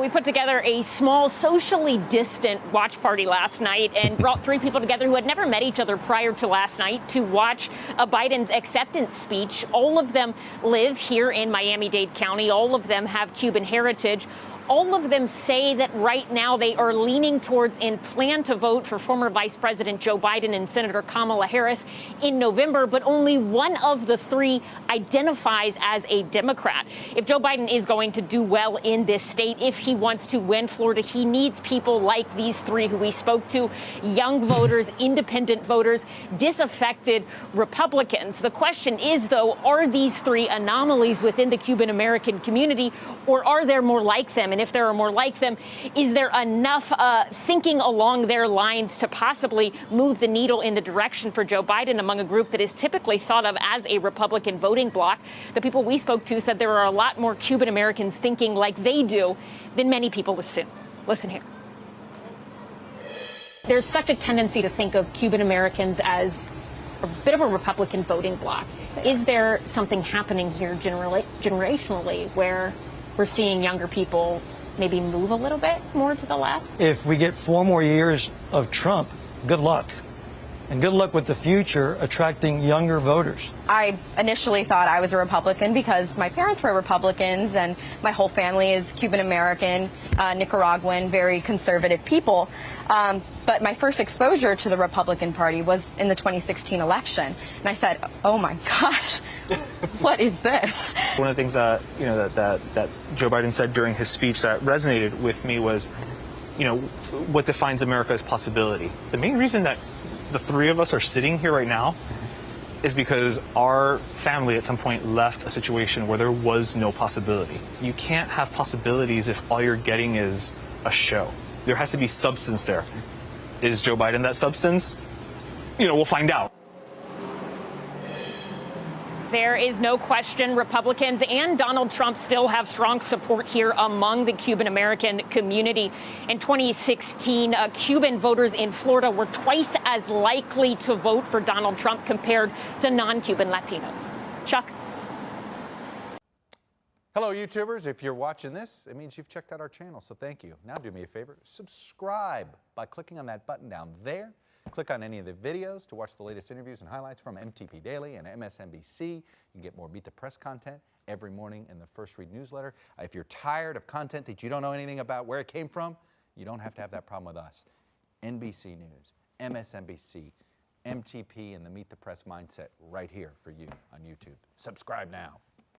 We put together a small, socially distant watch party last night and brought three people together who had never met each other prior to last night to watch Biden's acceptance speech. All of them live here in Miami-Dade County. All of them have Cuban heritage. All of them say that right now they are leaning towards and plan to vote for former Vice President Joe Biden and Senator Kamala Harris in November, but only one of the three identifies as a Democrat. If Joe Biden is going to do well in this state, if he wants to win Florida, he needs people like these three who we spoke to, young voters, independent voters, disaffected Republicans. The question is, though, are these three anomalies within the Cuban American community, or are there more like them? And if there are more like them, is there enough thinking along their lines to possibly move the needle in the direction for Joe Biden among a group that is typically thought of as a Republican voting bloc? The people we spoke to said there are a lot more Cuban Americans thinking like they do than many people assume. Listen here. There's such a tendency to think of Cuban Americans as a bit of a Republican voting bloc. Is there something happening here generationally where we're seeing younger people maybe move a little bit more to the left? If we get 4 more years of Trump, good luck. And good luck with the future attracting younger voters. I initially thought I was a Republican because my parents were Republicans and my whole family is Cuban American, Nicaraguan, very conservative people. But my first exposure to the Republican Party was in the 2016 election. And I said, oh my gosh, what is this? One of the things that, that Joe Biden said during his speech that resonated with me was, what defines America as possibility. The main reason that the three of us are sitting here right now is because our family at some point left a situation where there was no possibility. You can't have possibilities if all you're getting is a show. There has to be substance there. Is Joe Biden that substance? We'll find out. There is no question Republicans and Donald Trump still have strong support here among the Cuban American community. In 2016, Cuban voters in Florida were twice as likely to vote for Donald Trump compared to non-Cuban Latinos. Chuck? Hello, YouTubers. If you're watching this, it means you've checked out our channel, so thank you. Now do me a favor, subscribe by clicking on that button down there. Click on any of the videos to watch the latest interviews and highlights from MTP Daily and MSNBC. You can get more Beat the Press content every morning in the First Read newsletter. If you're tired of content that you don't know anything about where it came from, you don't have to have that problem with us. NBC News, MSNBC, MTP, and the Meet the Press mindset right here for you on YouTube. Subscribe now.